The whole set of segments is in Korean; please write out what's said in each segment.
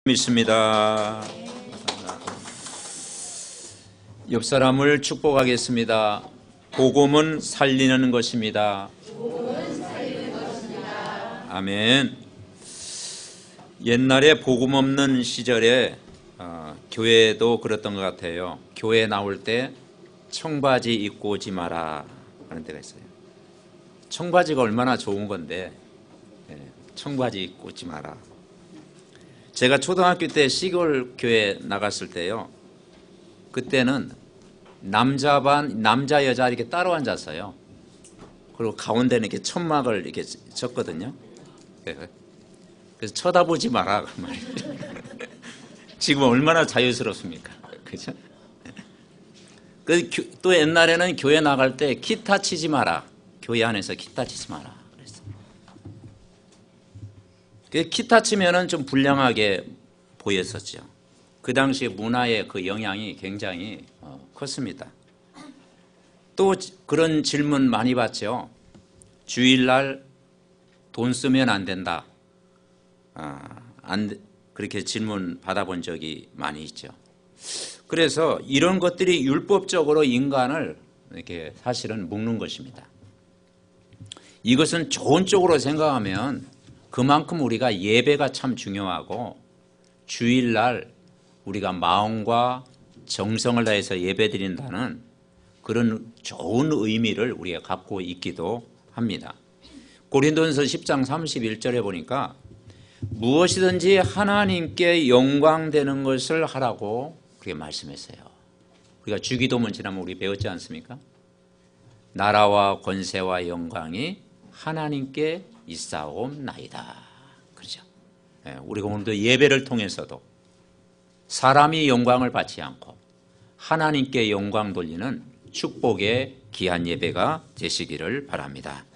믿습니다. 옆 사람을 축복하겠습니다. 복음은 살리는 것입니다. 아멘. 옛날에 복음 없는 시절에 교회도 그랬던 것 같아요. 교회 나올 때 청바지 입고 오지 마라 하는 데가 있어요. 청바지가 얼마나 좋은 건데 청바지 입고 오지 마라. 제가 초등학교 때 시골 교회 나갔을 때요. 그때는 남자 반, 남자 여자 이렇게 따로 앉았어요. 그리고 가운데는 이렇게 천막을 이렇게 쳤거든요. 그래서 쳐다보지 마라 그 말이에요. 지금 얼마나 자유스럽습니까? 그죠? 또 옛날에는 교회 나갈 때 기타 치지 마라. 교회 안에서 기타 치지 마라. 기타 치면은 좀 불량하게 보였었죠. 그 당시 문화의 그 영향이 굉장히 컸습니다. 또 그런 질문 많이 받죠. 주일날 돈 쓰면 안 된다. 그렇게 질문 받아본 적이 많이 있죠. 그래서 이런 것들이 율법적으로 인간을 이렇게 사실은 묶는 것입니다. 이것은 좋은 쪽으로 생각하면 그만큼 우리가 예배가 참 중요하고 주일날 우리가 마음과 정성을 다해서 예배드린다는 그런 좋은 의미를 우리가 갖고 있기도 합니다. 고린도전서 10장 31절에 보니까 무엇이든지 하나님께 영광되는 것을 하라고 그렇게 말씀했어요. 우리가 주기도문 지나면 우리 배웠지 않습니까? 나라와 권세와 영광이 하나님께 있사옵나이다. 그렇죠? 우리가 오늘도 예배를 통해서도 사람이 영광을 받지 않고 하나님께 영광 돌리는 축복의 귀한 예배가 되시기를 바랍니다.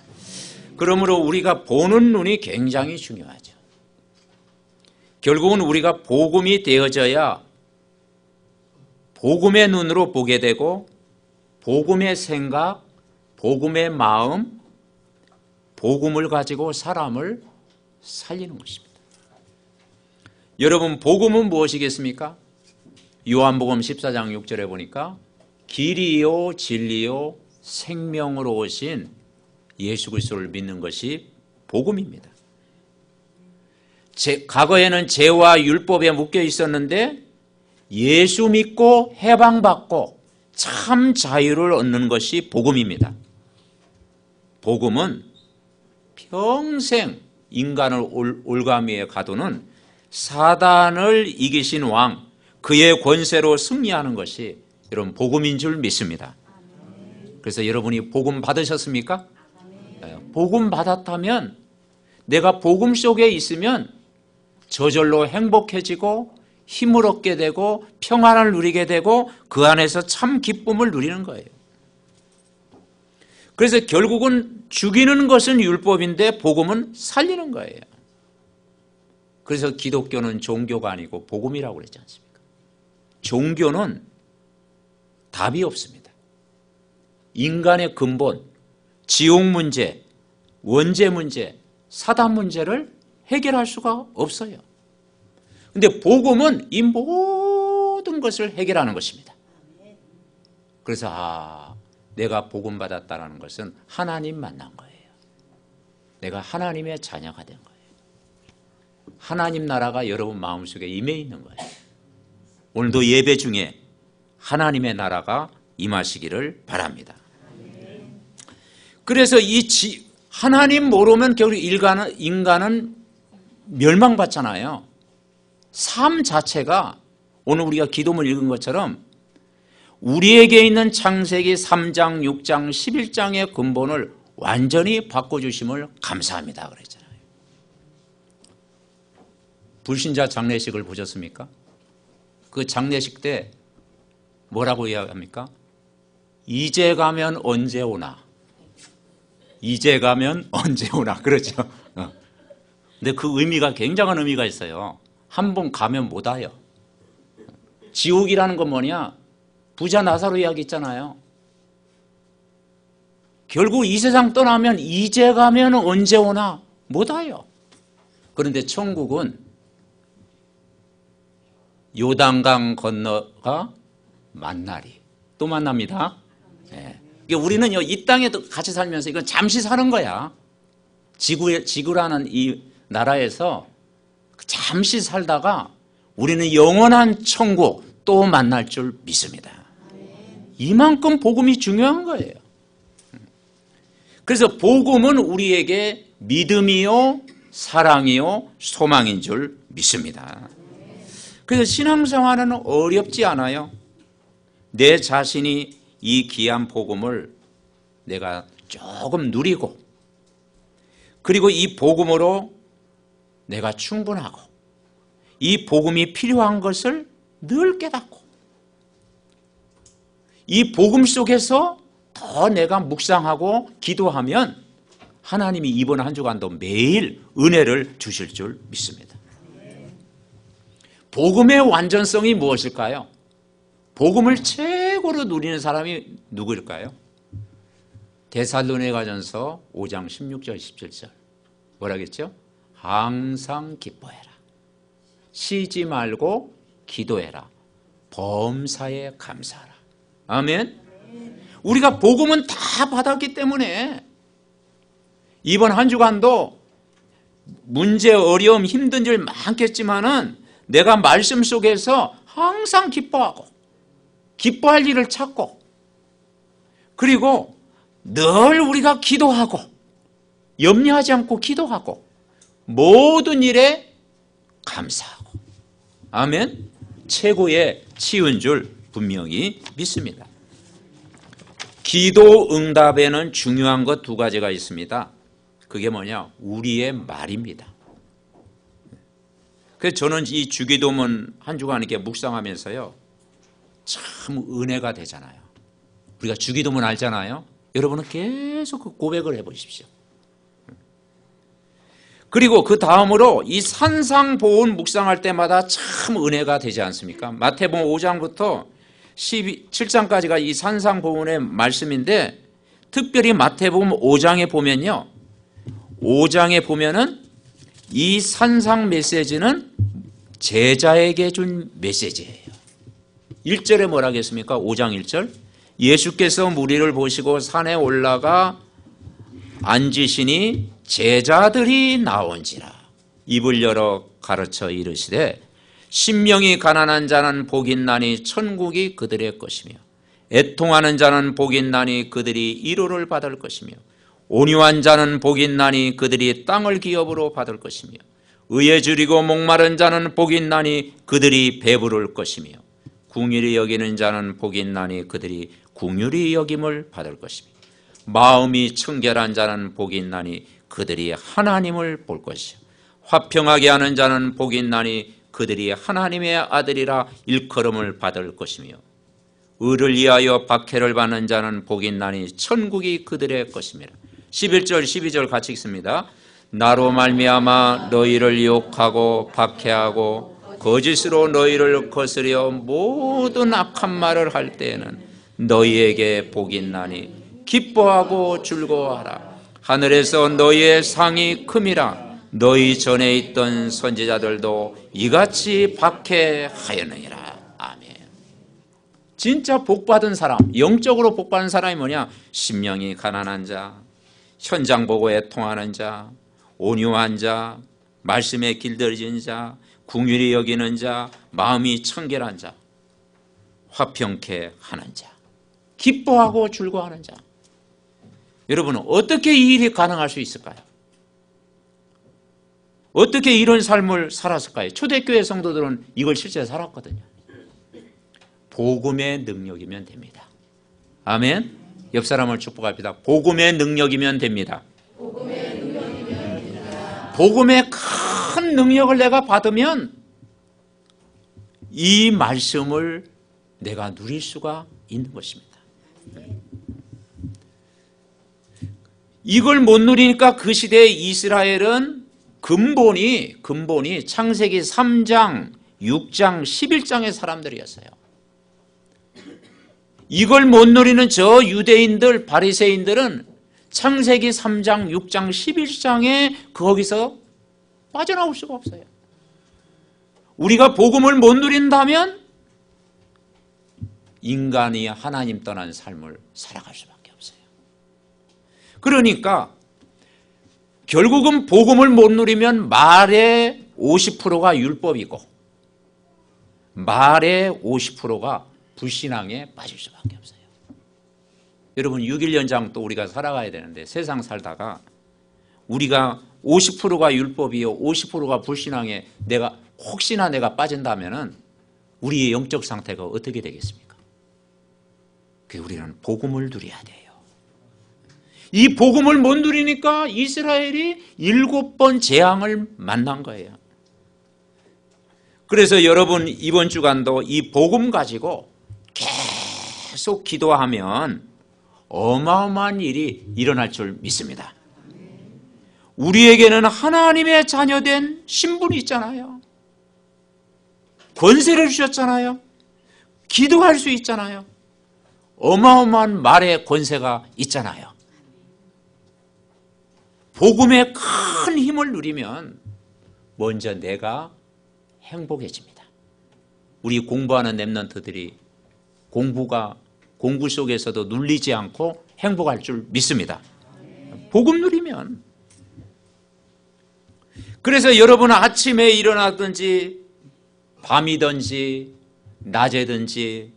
그러므로 우리가 보는 눈이 굉장히 중요하죠. 결국은 우리가 복음이 되어져야 복음의 눈으로 보게 되고 복음의 생각, 복음의 마음, 복음을 가지고 사람을 살리는 것입니다. 여러분, 복음은 무엇이겠습니까? 요한복음 14장 6절에 보니까 길이요 진리요 생명으로 오신 예수 그리스도를 믿는 것이 복음입니다. 과거에는 죄와 율법에 묶여 있었는데 예수 믿고 해방받고 참 자유를 얻는 것이 복음입니다. 복음은 평생 인간을 올가미에 가두는 사단을 이기신 왕, 그의 권세로 승리하는 것이 여러분 복음인 줄 믿습니다. 그래서 여러분이 복음 받으셨습니까? 복음 받았다면 내가 복음 속에 있으면 저절로 행복해지고 힘을 얻게 되고 평안을 누리게 되고 그 안에서 참 기쁨을 누리는 거예요. 그래서 결국은 죽이는 것은 율법인데 복음은 살리는 거예요. 그래서 기독교는 종교가 아니고 복음이라고 그랬지 않습니까? 종교는 답이 없습니다. 인간의 근본, 지옥 문제, 원죄 문제, 사단 문제를 해결할 수가 없어요. 그런데 복음은 이 모든 것을 해결하는 것입니다. 그래서 내가 복음 받았다는 것은 하나님 만난 거예요. 내가 하나님의 자녀가 된 거예요. 하나님 나라가 여러분 마음속에 임해 있는 거예요. 오늘도 예배 중에 하나님의 나라가 임하시기를 바랍니다. 그래서 하나님 모르면 결국 인간은 멸망받잖아요. 삶 자체가 오늘 우리가 기도문 읽은 것처럼 우리에게 있는 창세기 3장, 6장, 11장의 근본을 완전히 바꿔주심을 감사합니다 그랬잖아요. 불신자 장례식을 보셨습니까? 그 장례식 때 뭐라고 이야기합니까? 이제 가면 언제 오나? 이제 가면 언제 오나? 그렇죠. 근데 그 의미가 굉장한 의미가 있어요. 한 번 가면 못 와요. 지옥이라는 건 뭐냐? 부자 나사로 이야기 있잖아요. 결국 이 세상 떠나면 이제 가면 언제 오나? 못 와요. 그런데 천국은 요단강 건너가 만나리. 또 만납니다. 네. 우리는 이 땅에 같이 살면서 이건 잠시 사는 거야. 지구라는 이 나라에서 잠시 살다가 우리는 영원한 천국 또 만날 줄 믿습니다. 이만큼 복음이 중요한 거예요. 그래서 복음은 우리에게 믿음이요, 사랑이요, 소망인 줄 믿습니다. 그래서 신앙생활은 어렵지 않아요. 내 자신이 이 귀한 복음을 내가 조금 누리고, 그리고 이 복음으로 내가 충분하고, 이 복음이 필요한 것을 늘 깨닫고, 이 복음 속에서 더 내가 묵상하고 기도하면 하나님이 이번 한 주간도 매일 은혜를 주실 줄 믿습니다. 복음의 완전성이 무엇일까요? 복음을 최고로 누리는 사람이 누구일까요? 데살로니가전서 5장 16절 17절 뭐라겠죠? 항상 기뻐해라, 쉬지 말고 기도해라, 범사에 감사하라. 아멘. 우리가 복음은 다 받았기 때문에 이번 한 주간도 문제, 어려움, 힘든 일 많겠지만은 내가 말씀 속에서 항상 기뻐하고, 기뻐할 일을 찾고, 그리고 늘 우리가 기도하고, 염려하지 않고 기도하고, 모든 일에 감사하고. 아멘. 최고의 치유인 줄 분명히 믿습니다. 기도 응답에는 중요한 것 두 가지가 있습니다. 그게 뭐냐? 우리의 말입니다. 그래서 저는 이 주기도문 한 주간 이렇게 묵상하면서요, 참 은혜가 되잖아요. 우리가 주기도문 알잖아요. 여러분은 계속 그 고백을 해보십시오. 그리고 그 다음으로 이 산상보훈 묵상할 때마다 참 은혜가 되지 않습니까? 마태복음 5장부터 17장까지가 이 산상보훈의 말씀인데, 특별히 마태복음 5장에 보면요, 5장에 보면은 이 산상 메시지는 제자에게 준 메시지예요. 1절에 뭐라 하겠습니까? 5장 1절. 예수께서 무리를 보시고 산에 올라가 앉으시니 제자들이 나온지라 입을 열어 가르쳐 이르시되, 심령이 가난한 자는 복이 있나니 천국이 그들의 것이며, 애통하는 자는 복이 있나니 그들이 위로를 받을 것이며, 온유한 자는 복이 있나니 그들이 땅을 기업으로 받을 것이며, 의에 줄이고 목마른 자는 복이 있나니 그들이 배부를 것이며, 궁휼히 여기는 자는 복이 있나니 그들이 궁휼히 여김을 받을 것이며, 마음이 청결한 자는 복이 있나니 그들이 하나님을 볼 것이요, 화평하게 하는 자는 복이 있나니 그들이 하나님의 아들이라 일컬음을 받을 것이며, 의를 위하여 박해를 받는 자는 복이 있나니 천국이 그들의 것입니다. 11절 12절 같이 읽습니다. 나로 말미암아 너희를 유혹하고 박해하고 거짓으로 너희를 거스려 모든 악한 말을 할 때에는 너희에게 복이 있나니 기뻐하고 즐거워하라. 하늘에서 너희의 상이 큼이라. 너희 전에 있던 선지자들도 이같이 박해하였느니라. 아멘. 진짜 복받은 사람, 영적으로 복받은 사람이 뭐냐? 심령이 가난한 자, 현장 보고 애통하는 자, 온유한 자, 말씀에 길들여진 자, 궁휼히 여기는 자, 마음이 청결한 자, 화평케 하는 자, 기뻐하고 즐거워하는 자. 여러분은 어떻게 이 일이 가능할 수 있을까요? 어떻게 이런 삶을 살았을까요? 초대교회 성도들은 이걸 실제 살았거든요. 복음의 능력이면 됩니다. 아멘. 옆 사람을 축복합니다. 복음의 능력이면 됩니다. 복음의 큰 능력을 내가 받으면 이 말씀을 내가 누릴 수가 있는 것입니다. 이걸 못 누리니까 그 시대의 이스라엘은 근본이 창세기 3장, 6장, 11장의 사람들이었어요. 이걸 못 누리는 저 유대인들, 바리새인들은 창세기 3장, 6장, 11장에 거기서 빠져나올 수가 없어요. 우리가 복음을 못 누린다면 인간이 하나님 떠난 삶을 살아갈 수밖에 없어요. 그러니까 결국은 복음을 못 누리면 말의 50%가 율법이고 말의 50%가 불신앙에 빠질 수밖에 없어요. 여러분 6.1 연장 또 우리가 살아가야 되는데 세상 살다가 우리가 50%가 율법이요 50%가 불신앙에 혹시나 내가 빠진다면 우리의 영적 상태가 어떻게 되겠습니까? 그래서 우리는 복음을 누려야 돼요. 이 복음을 못 누리니까 이스라엘이 7번 재앙을 만난 거예요. 그래서 여러분 이번 주간도 이 복음 가지고 계속 기도하면 어마어마한 일이 일어날 줄 믿습니다. 우리에게는 하나님의 자녀된 신분이 있잖아요. 권세를 주셨잖아요. 기도할 수 있잖아요. 어마어마한 말의 권세가 있잖아요. 복음의 큰 힘을 누리면 먼저 내가 행복해집니다. 우리 공부하는 랩런트들이 공부 속에서도 눌리지 않고 행복할 줄 믿습니다. 복음 누리면. 그래서 여러분 아침에 일어나든지 밤이든지 낮에든지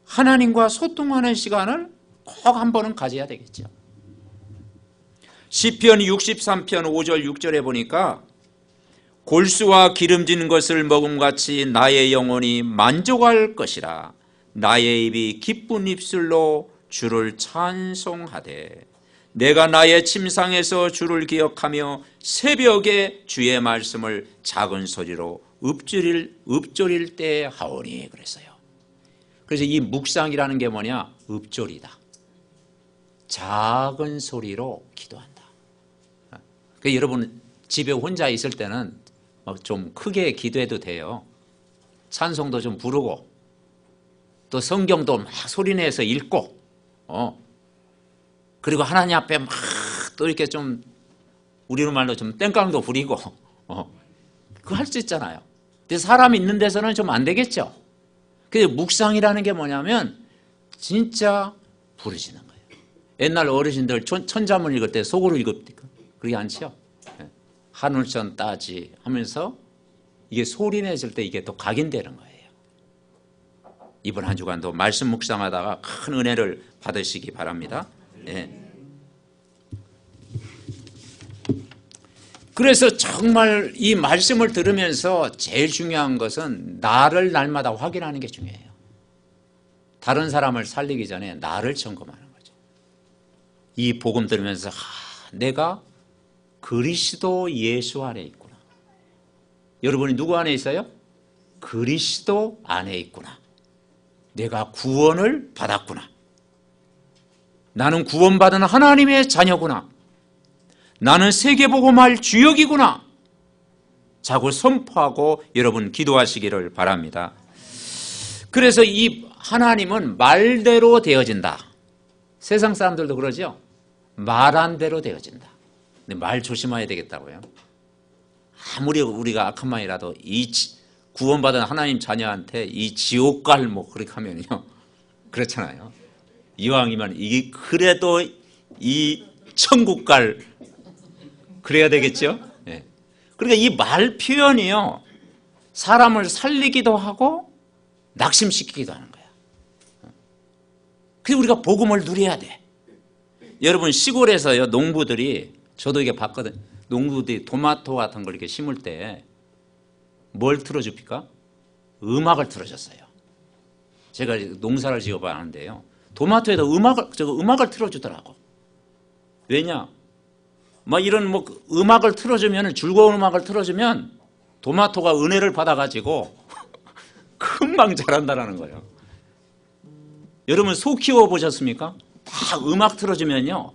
하나님과 소통하는 시간을 꼭 한 번은 가져야 되겠죠. 시편 63편 5절 6절에 보니까 골수와 기름진 것을 먹음같이 나의 영혼이 만족할 것이라. 나의 입이 기쁜 입술로 주를 찬송하되 내가 나의 침상에서 주를 기억하며 새벽에 주의 말씀을 작은 소리로 읊조릴 때 하오니 그랬어요. 그래서 이 묵상이라는 게 뭐냐? 읊조리다. 작은 소리로 기도한다. 그러니까 여러분 집에 혼자 있을 때는 좀 크게 기도해도 돼요. 찬송도 좀 부르고 또 성경도 막 소리내서 읽고 그리고 하나님 앞에 막 또 이렇게 좀 우리로 말로 좀 땡깡도 부리고 그거 할 수 있잖아요. 근데 사람이 있는 데서는 좀 안 되겠죠. 근데 묵상이라는 게 뭐냐면 진짜 부르시는 거예요. 옛날 어르신들 천자문 읽을 때 속으로 읽읍니까? 그러지 않죠? 하늘천 따지 하면서 이게 소리 내실 때 이게 또 각인되는 거예요. 이번 한 주간도 말씀 묵상하다가 큰 은혜를 받으시기 바랍니다. 예. 그래서 정말 이 말씀을 들으면서 제일 중요한 것은 나를 날마다 확인하는 게 중요해요. 다른 사람을 살리기 전에 나를 점검하는 거죠. 이 복음 들으면서 내가 그리스도 예수 안에 있구나. 여러분이 누구 안에 있어요? 그리스도 안에 있구나. 내가 구원을 받았구나. 나는 구원받은 하나님의 자녀구나. 나는 세계복음할 주역이구나. 자꾸 선포하고 여러분 기도하시기를 바랍니다. 그래서 이 하나님은 말대로 되어진다. 세상 사람들도 그러죠. 말한 대로 되어진다. 근데 말 조심해야 되겠다고요. 아무리 우리가 악한 마음이라도 이 구원받은 하나님 자녀한테 이 지옥 갈 뭐 그렇게 하면요. 그렇잖아요. 이왕이면 그래도 이 천국 갈 그래야 되겠죠. 네. 그러니까 이 말 표현이요. 사람을 살리기도 하고 낙심시키기도 하는 거야. 그래서 우리가 복음을 누려야 돼. 여러분 시골에서요 농부들이 저도 이게 봤거든. 농부들이 토마토 같은 걸 이렇게 심을 때 뭘 틀어줍니까? 음악을 틀어줬어요. 제가 농사를 지어봤는데요. 토마토에도 음악을 틀어주더라고. 왜냐? 막 이런 음악을 틀어주면 즐거운 음악을 틀어주면 토마토가 은혜를 받아가지고 금방 자란다라는 거예요. 여러분 소 키워 보셨습니까? 다 음악 틀어주면요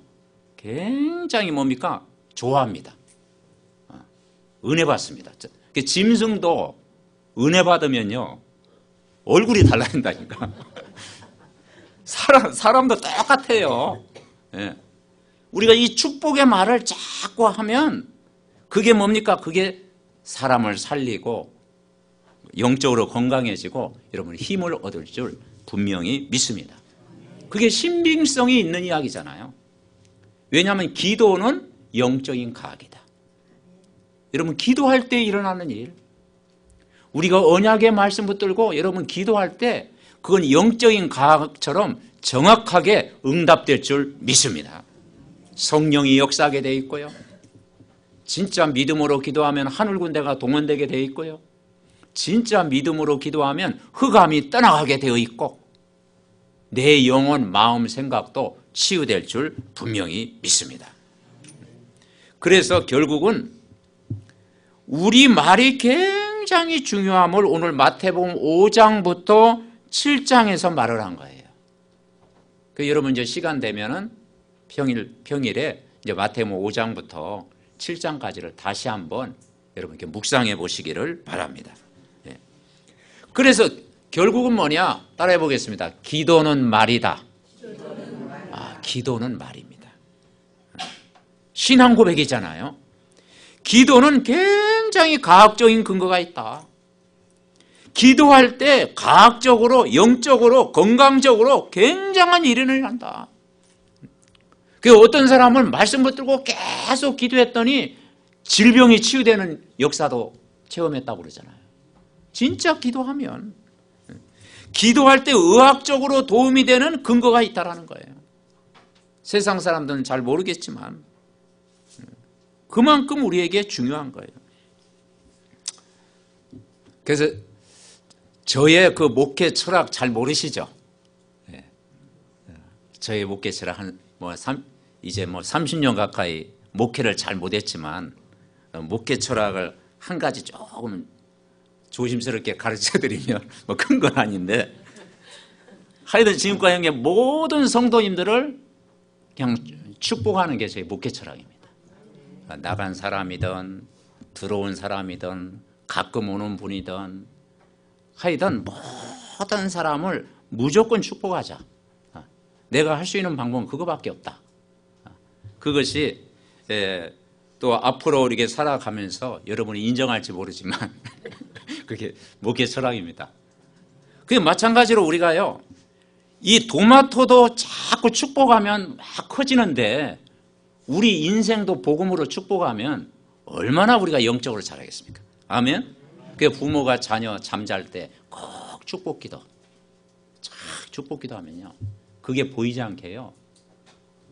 굉장히 뭡니까? 좋아합니다. 은혜 받습니다. 짐승도 은혜 받으면요 얼굴이 달라진다니까. 사람도 똑같아요. 예. 우리가 이 축복의 말을 자꾸 하면 그게 뭡니까? 그게 사람을 살리고 영적으로 건강해지고 여러분 힘을 얻을 줄 분명히 믿습니다. 그게 신빙성이 있는 이야기잖아요. 왜냐하면 기도는 영적인 과학이다. 여러분 기도할 때 일어나는 일, 우리가 언약의 말씀 붙들고 여러분 기도할 때 그건 영적인 과학처럼 정확하게 응답될 줄 믿습니다. 성령이 역사하게 돼 있고요. 진짜 믿음으로 기도하면 하늘 군대가 동원되게 돼 있고요. 진짜 믿음으로 기도하면 흑암이 떠나가게 되어 있고 내 영혼, 마음, 생각도 치유될 줄 분명히 믿습니다. 그래서 결국은 우리 말이 굉장히 중요함을 오늘 마태복음 5장부터 7장에서 말을 한 거예요. 여러분 이제 시간 되면은 평일에 이제 마태복음 5장부터 7장까지를 다시 한번 여러분 이렇게 묵상해 보시기를 바랍니다. 예. 그래서 결국은 뭐냐? 따라해 보겠습니다. 기도는 말이다. 기도는 말입니다. 신앙 고백이잖아요. 기도는 굉장히 과학적인 근거가 있다. 기도할 때 과학적으로, 영적으로, 건강적으로 굉장한 일이 일어난다. 어떤 사람은 말씀 붙들고 계속 기도했더니 질병이 치유되는 역사도 체험했다고 그러잖아요. 진짜 기도하면 기도할 때 의학적으로 도움이 되는 근거가 있다는 거예요. 세상 사람들은 잘 모르겠지만 그만큼 우리에게 중요한 거예요. 그래서 저의 그 목회 철학 잘 모르시죠? 네. 저의 목회 철학 이제 30년 가까이 목회를 잘 못했지만 목회 철학을 한 가지 조금 조심스럽게 가르쳐 드리면 큰 건 아닌데 하여튼 지금까지 한 게 모든 성도님들을 그냥 축복하는 게 저희 목회 철학입니다. 나간 사람이든 들어온 사람이든 가끔 오는 분이든 하여튼 모든 사람을 무조건 축복하자. 내가 할 수 있는 방법은 그거밖에 없다. 그것이 또 앞으로 이렇게 살아가면서 여러분이 인정할지 모르지만 그게 목회 철학입니다. 그게 마찬가지로 우리가요, 이 토마토도 자꾸 축복하면 막 커지는데 우리 인생도 복음으로 축복하면 얼마나 우리가 영적으로 자라겠습니까? 아멘? 그 부모가 자녀 잠잘 때 꼭 축복기도, 축복기도 하면요, 그게 보이지 않게요,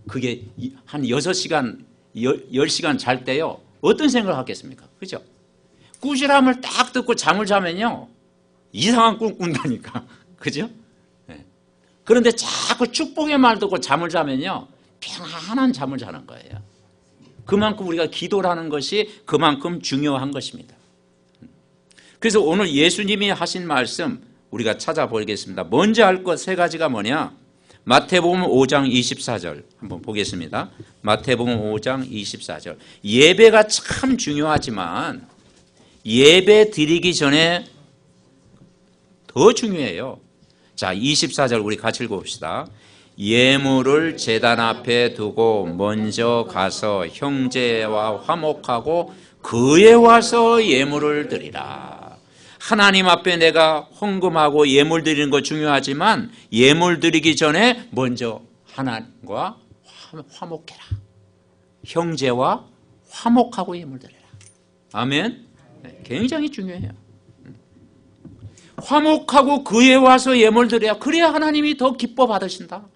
그게 한 6시간, 10시간 잘 때요, 어떤 생각을 하겠습니까? 그죠? 꾸지람을 딱 듣고 잠을 자면요, 이상한 꿈 꾼다니까. 그죠? 네. 그런데 자꾸 축복의 말 듣고 잠을 자면요, 평안한 잠을 자는 거예요. 그만큼 우리가 기도라는 것이 그만큼 중요한 것입니다. 그래서 오늘 예수님이 하신 말씀 우리가 찾아보겠습니다. 먼저 할 것 3가지가 뭐냐? 마태복음 5장 24절 한번 보겠습니다. 마태복음 5장 24절. 예배가 참 중요하지만 예배 드리기 전에 더 중요해요. 자, 24절 우리 같이 읽어봅시다. 예물을 제단 앞에 두고 먼저 가서 형제와 화목하고 그에 와서 예물을 드리라. 하나님 앞에 내가 헌금하고 예물 드리는 거 중요하지만 예물 드리기 전에 먼저 하나님과 화목해라. 형제와 화목하고 예물 드리라. 아멘. 굉장히 중요해요. 화목하고 그에 와서 예물 드려야, 그래야 하나님이 더 기뻐 받으신다.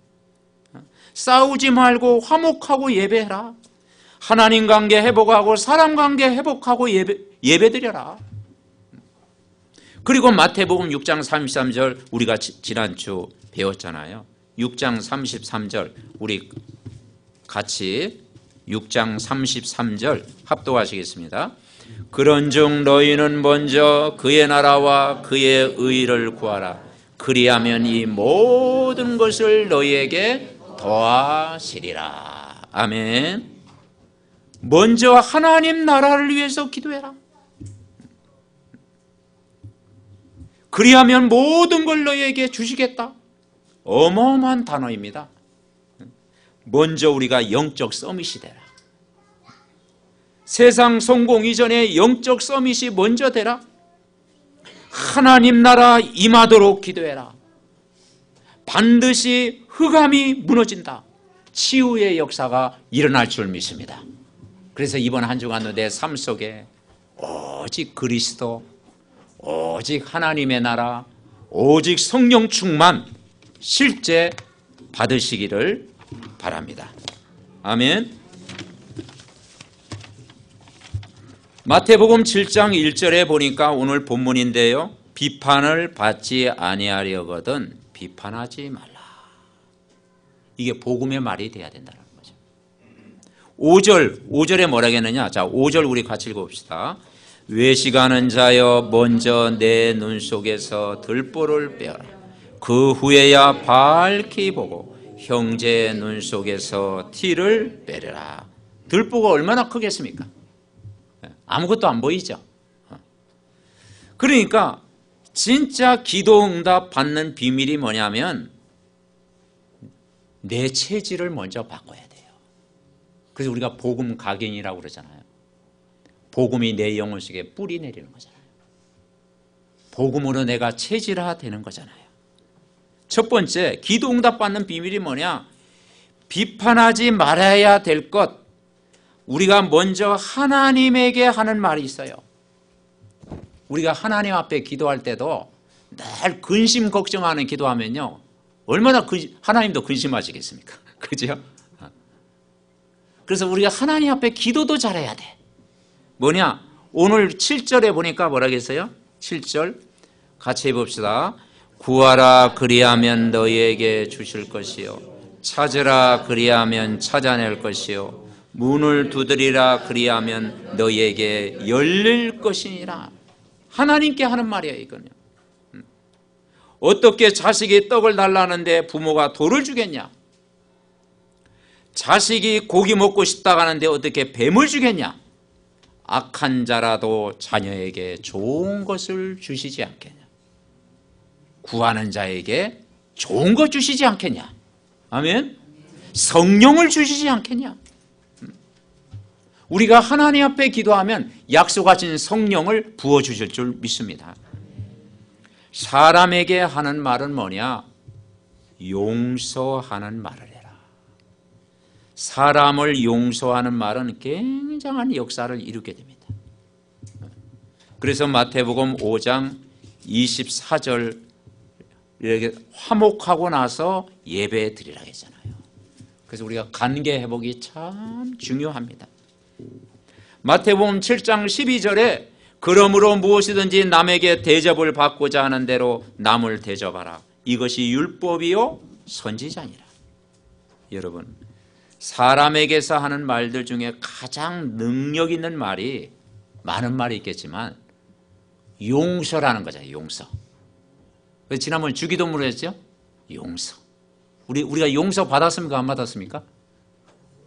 싸우지 말고 화목하고 예배해라. 하나님 관계 회복하고 사람 관계 회복하고 예배 드려라. 그리고 마태복음 6장 33절 우리가 지난주 배웠잖아요. 6장 33절 우리 같이 6장 33절 합독하시겠습니다. 그런즉 너희는 먼저 그의 나라와 그의 의를 구하라. 그리하면 이 모든 것을 너희에게 더하시리라. 아멘. 먼저 하나님 나라를 위해서 기도해라. 그리하면 모든 걸 너희에게 주시겠다. 어마어마한 단어입니다. 먼저 우리가 영적 서밋이 되라. 세상 성공 이전에 영적 서밋이 먼저 되라. 하나님 나라 임하도록 기도해라. 반드시 흑암이 무너진다. 치유의 역사가 일어날 줄 믿습니다. 그래서 이번 한 주간도 내 삶 속에 오직 그리스도, 오직 하나님의 나라, 오직 성령 충만 실제 받으시기를 바랍니다. 아멘. 마태복음 7장 1절에 보니까 오늘 본문인데요, 비판을 받지 아니하려거든 비판하지 말라. 이게 복음의 말이 돼야 된다는 거죠. 5절에 뭐라고 했느냐? 자, 5절 우리 같이 읽어봅시다. 외식하는 자여 먼저 내 눈 속에서 들보를 빼어라. 그 후에야 밝히 보고 형제의 눈 속에서 티를 빼려라. 들보가 얼마나 크겠습니까? 아무것도 안 보이죠. 그러니까 진짜 기도 응답 받는 비밀이 뭐냐면 내 체질을 먼저 바꿔야 돼요. 그래서 우리가 복음 각인이라고 그러잖아요. 복음이 내 영혼 속에 뿌리 내리는 거잖아요. 복음으로 내가 체질화되는 거잖아요. 첫 번째, 기도 응답 받는 비밀이 뭐냐? 비판하지 말아야 될 것, 우리가 먼저 하나님에게 하는 말이 있어요. 우리가 하나님 앞에 기도할 때도 늘 근심 걱정하는 기도하면요, 얼마나 하나님도 근심하시겠습니까? 그죠? 그래서 우리가 하나님 앞에 기도도 잘해야 돼. 뭐냐? 오늘 7절에 보니까 뭐라고 했어요? 7절 같이 해봅시다. 구하라 그리하면 너희에게 주실 것이요, 찾으라 그리하면 찾아낼 것이요, 문을 두드리라 그리하면 너희에게 열릴 것이니라. 하나님께 하는 말이에요, 이거는. 어떻게 자식이 떡을 달라는데 부모가 돌을 주겠냐? 자식이 고기 먹고 싶다고 하는데 어떻게 뱀을 주겠냐? 악한 자라도 자녀에게 좋은 것을 주시지 않겠냐? 구하는 자에게 좋은 것 주시지 않겠냐? 아멘? 성령을 주시지 않겠냐? 우리가 하나님 앞에 기도하면 약속하신 성령을 부어주실 줄 믿습니다. 사람에게 하는 말은 뭐냐? 용서하는 말을 해라. 사람을 용서하는 말은 굉장한 역사를 이루게 됩니다. 그래서 마태복음 5장 24절 이렇게 화목하고 나서 예배 드리라 했잖아요. 그래서 우리가 관계 회복이 참 중요합니다. 마태복음 7장 12절에 그러므로 무엇이든지 남에게 대접을 받고자 하는 대로 남을 대접하라. 이것이 율법이요 선지자니라. 여러분, 사람에게서 하는 말들 중에 가장 능력 있는 말이, 많은 말이 있겠지만 용서라는 거잖아요. 용서. 지난번에 주기도문을 했죠? 용서. 우리가 용서 받았습니까? 안 받았습니까?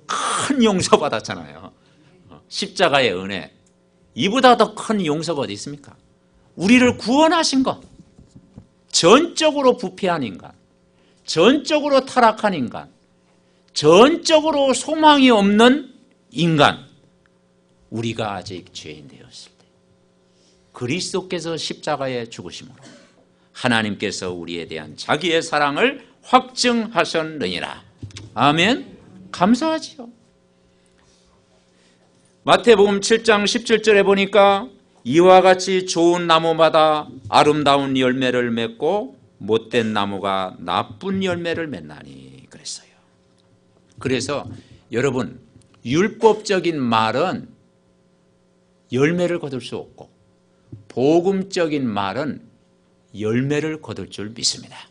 큰 용서 받았잖아요. 십자가의 은혜. 이보다 더 큰 용서가 어디 있습니까? 우리를 구원하신 것. 전적으로 부패한 인간, 전적으로 타락한 인간, 전적으로 소망이 없는 인간, 우리가 아직 죄인 되었을 때 그리스도께서 십자가에 죽으심으로 하나님께서 우리에 대한 자기의 사랑을 확증하셨느니라. 아멘. 감사하지요. 마태복음 7장 17절에 보니까 이와 같이 좋은 나무마다 아름다운 열매를 맺고 못된 나무가 나쁜 열매를 맺나니 그랬어요. 그래서 여러분, 율법적인 말은 열매를 거둘 수 없고 복음적인 말은 열매를 거둘 줄 믿습니다.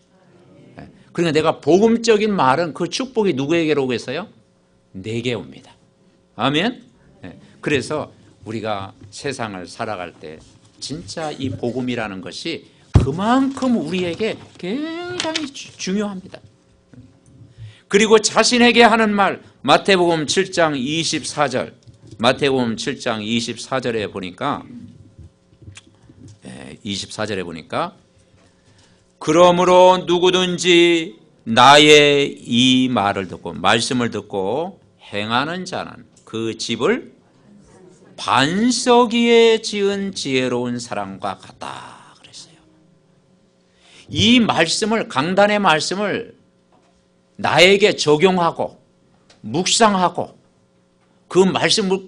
그러니까 내가 복음적인 말은 그 축복이 누구에게로 오겠어요? 내게 옵니다. 아멘. 그래서 우리가 세상을 살아갈 때 진짜 이 복음이라는 것이 그만큼 우리에게 굉장히 중요합니다. 그리고 자신에게 하는 말, 마태복음 7장 24절, 마태복음 7장 24절에 보니까 24절에 보니까 그러므로 누구든지 나의 이 말을 듣고 말씀을 듣고 행하는 자는 그 집을 반석 위에 지은 지혜로운 사람과 같다 그랬어요. 이 말씀을, 강단의 말씀을 나에게 적용하고 묵상하고 그 말씀을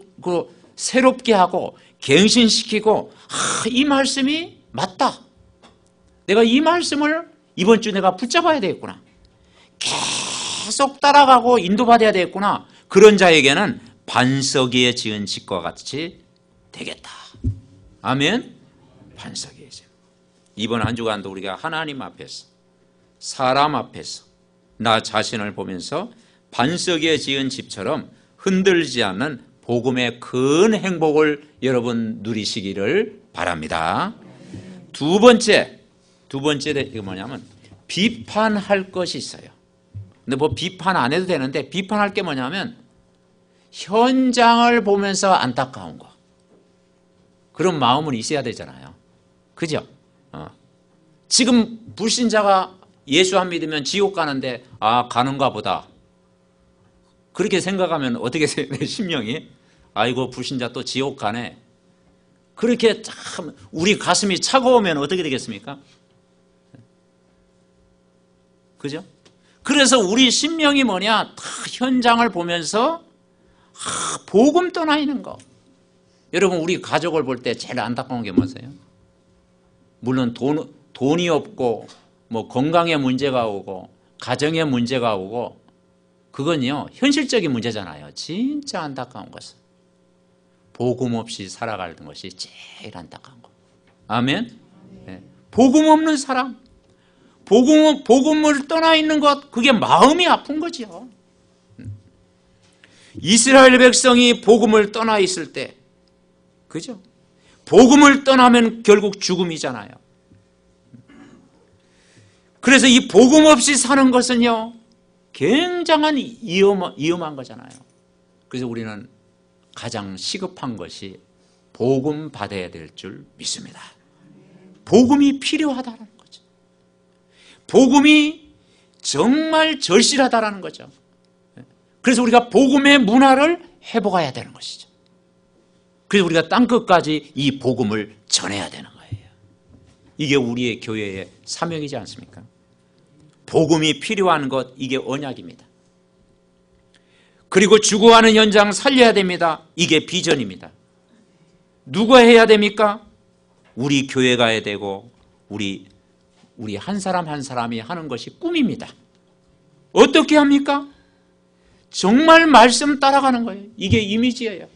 새롭게 하고 갱신시키고, 이 말씀이 맞다, 내가 이 말씀을 이번 주 내가 붙잡아야 되겠구나, 계속 따라가고 인도받아야 되겠구나, 그런 자에게는 반석 위에 지은 집과 같이 되겠다. 아멘. 반석 위에 지은. 이번 한 주간도 우리가 하나님 앞에서, 사람 앞에서 나 자신을 보면서 반석 위에 지은 집처럼 흔들지 않는 복음의 큰 행복을 여러분 누리시기를 바랍니다. 두 번째 이게 뭐냐면 비판할 것이 있어요. 근데 뭐 비판 안 해도 되는데, 비판할 게 뭐냐면 현장을 보면서 안타까운 거, 그런 마음은 있어야 되잖아요. 그죠? 지금 불신자가 예수 안 믿으면 지옥 가는데, 가는가 보다, 그렇게 생각하면 어떻게 내 심령이, 아이고 불신자 또 지옥 가네, 그렇게 참 우리 가슴이 차가우면 어떻게 되겠습니까? 그죠? 그래서 우리 심령이 뭐냐, 다 현장을 보면서 복음 떠나 있는 거. 여러분, 우리 가족을 볼 때 제일 안타까운 게 뭐세요? 물론 돈이 없고 뭐 건강에 문제가 오고 가정에 문제가 오고, 그건요 현실적인 문제잖아요. 진짜 안타까운 것은 복음 없이 살아가는 것이 제일 안타까운 거. 아멘. 네. 복음 없는 사람, 복음을 떠나 있는 것, 그게 마음이 아픈 거죠. 이스라엘 백성이 복음을 떠나 있을 때, 그죠? 복음을 떠나면 결국 죽음이잖아요. 그래서 이 복음 없이 사는 것은요 굉장한 위험한 거잖아요. 그래서 우리는 가장 시급한 것이 복음 받아야 될 줄 믿습니다. 복음이 필요하다는 거죠. 복음이 정말 절실하다는 거죠. 그래서 우리가 복음의 문화를 회복해야 되는 것이죠. 그래서 우리가 땅끝까지 이 복음을 전해야 되는 거예요. 이게 우리의 교회의 사명이지 않습니까? 복음이 필요한 것, 이게 언약입니다. 그리고 죽어가는 현장 살려야 됩니다. 이게 비전입니다. 누가 해야 됩니까? 우리 교회가 해야 되고 우리 한 사람 한 사람이 하는 것이 꿈입니다. 어떻게 합니까? 정말 말씀 따라가는 거예요. 이게 이미지예요.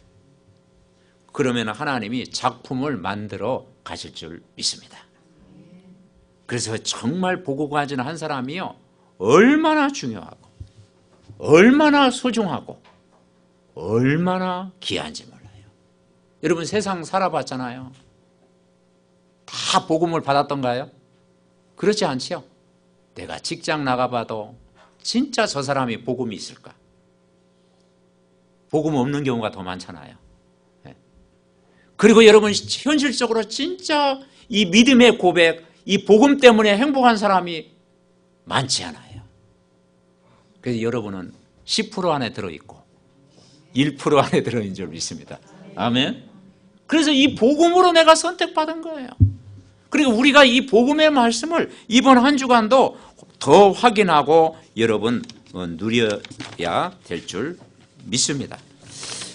그러면 하나님이 작품을 만들어 가실 줄 믿습니다. 그래서 정말 보고 가지는 한 사람이요 얼마나 중요하고 얼마나 소중하고 얼마나 귀한지 몰라요. 여러분, 세상 살아봤잖아요. 다 복음을 받았던가요? 그렇지 않죠? 내가 직장 나가봐도 진짜 저 사람이 복음이 있을까? 복음 없는 경우가 더 많잖아요. 그리고 여러분, 현실적으로 진짜 이 믿음의 고백, 이 복음 때문에 행복한 사람이 많지 않아요. 그래서 여러분은 10% 안에 들어있고 1% 안에 들어있는 줄 믿습니다. 아멘. 그래서 이 복음으로 내가 선택받은 거예요. 그리고 우리가 이 복음의 말씀을 이번 한 주간도 더 확인하고 여러분 누려야 될 줄 믿습니다.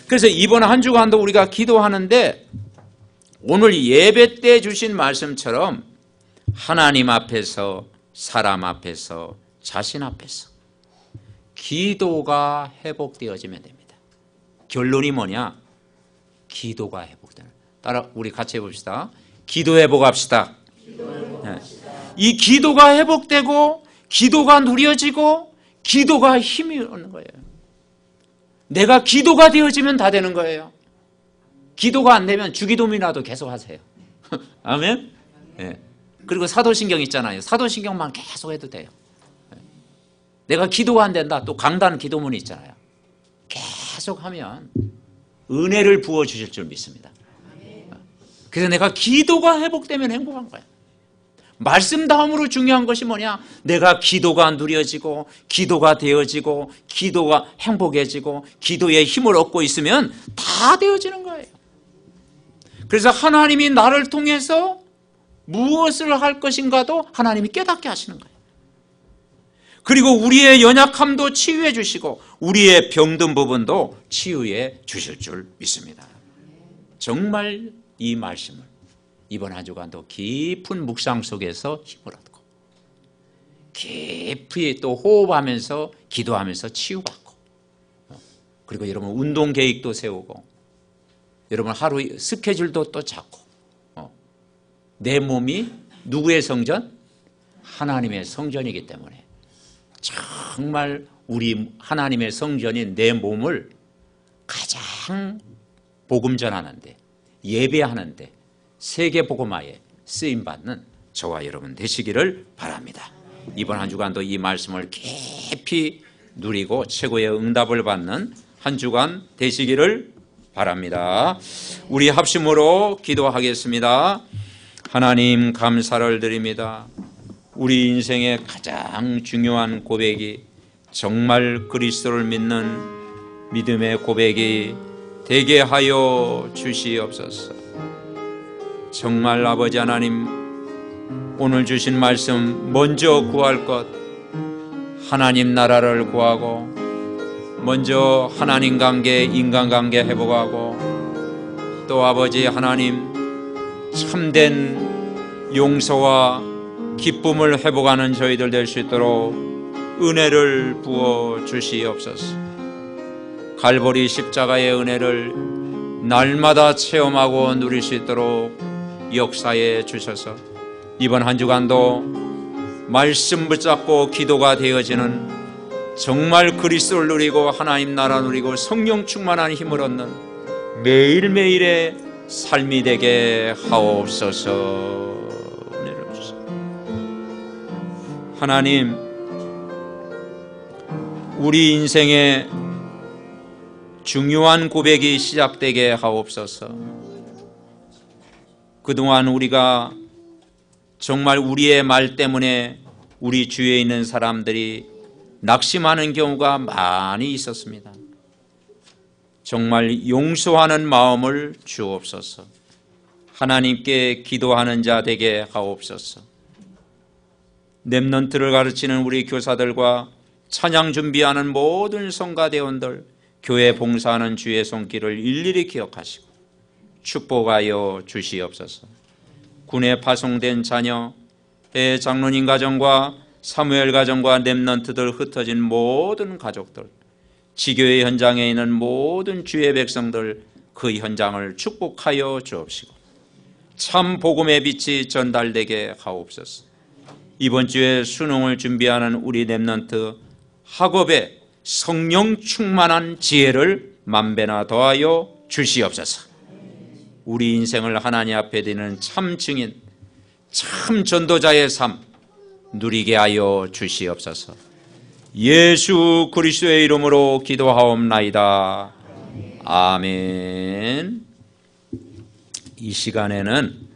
그래서 이번 한 주간도 우리가 기도하는데, 오늘 예배 때 주신 말씀처럼 하나님 앞에서, 사람 앞에서, 자신 앞에서 기도가 회복되어지면 됩니다. 결론이 뭐냐? 기도가 회복되는. 따라 우리 같이 해봅시다. 기도 회복합시다. 네. 이 기도가 회복되고 기도가 누려지고 기도가 힘이 오는 거예요. 내가 기도가 되어지면 다 되는 거예요. 기도가 안 되면 주기도문이라도 계속 하세요. 아멘. 네. 그리고 사도신경 있잖아요. 사도신경만 계속 해도 돼요. 내가 기도가 안 된다, 또 강단 기도문이 있잖아요. 계속 하면 은혜를 부어주실 줄 믿습니다. 그래서 내가 기도가 회복되면 행복한 거야. 말씀 다음으로 중요한 것이 뭐냐? 내가 기도가 누려지고 기도가 되어지고 기도가 행복해지고 기도의 힘을 얻고 있으면 다 되어지는 거예요. 그래서 하나님이 나를 통해서 무엇을 할 것인가도 하나님이 깨닫게 하시는 거예요. 그리고 우리의 연약함도 치유해 주시고 우리의 병든 부분도 치유해 주실 줄 믿습니다. 정말 이 말씀을 이번 한 주간도 깊은 묵상 속에서 힘을 얻고 깊이 또 호흡하면서 기도하면서 치유받고, 그리고 여러분 운동 계획도 세우고 여러분 하루 스케줄도 또 잡고, 내 몸이 누구의 성전? 하나님의 성전이기 때문에 정말 우리 하나님의 성전인 내 몸을 가장 복음 전하는데, 예배하는데, 세계 복음화에 쓰임받는 저와 여러분 되시기를 바랍니다. 이번 한 주간도 이 말씀을 깊이 누리고 최고의 응답을 받는 한 주간 되시기를 바랍니다. 우리 합심으로 기도하겠습니다. 하나님 감사를 드립니다. 우리 인생의 가장 중요한 고백이 정말 그리스도를 믿는 믿음의 고백이 되게 하여 주시옵소서. 정말 아버지 하나님, 오늘 주신 말씀 먼저 구할 것, 하나님 나라를 구하고 먼저 하나님 관계, 인간관계 회복하고, 또 아버지 하나님 참된 용서와 기쁨을 회복하는 저희들 될 수 있도록 은혜를 부어 주시옵소서. 갈보리 십자가의 은혜를 날마다 체험하고 누릴 수 있도록 역사해 주셔서 이번 한 주간도 말씀 붙잡고 기도가 되어지는 정말 그리스도를 누리고 하나님 나라 누리고 성령 충만한 힘을 얻는 매일매일의 삶이 되게 하옵소서. 은혜를 주시옵소서. 하나님, 우리 인생의 중요한 고백이 시작되게 하옵소서. 그동안 우리가 정말 우리의 말 때문에 우리 주위에 있는 사람들이 낙심하는 경우가 많이 있었습니다. 정말 용서하는 마음을 주옵소서. 하나님께 기도하는 자 되게 하옵소서. 렘넌트를 가르치는 우리 교사들과 찬양 준비하는 모든 성가대원들, 교회 봉사하는 주의 손길을 일일이 기억하시고 축복하여 주시옵소서. 군에 파송된 자녀, 장로님 가정과 사무엘 가정과 렘넌트들 흩어진 모든 가족들, 지교회 현장에 있는 모든 주의 백성들, 그 현장을 축복하여 주옵시고 참 복음의 빛이 전달되게 하옵소서. 이번 주에 수능을 준비하는 우리 렘넌트 학업에 성령 충만한 지혜를 만배나 더하여 주시옵소서. 우리 인생을 하나님 앞에 드리는 참 증인, 참 전도자의 삶 누리게 하여 주시옵소서. 예수 그리스도의 이름으로 기도하옵나이다. 아멘. 이 시간에는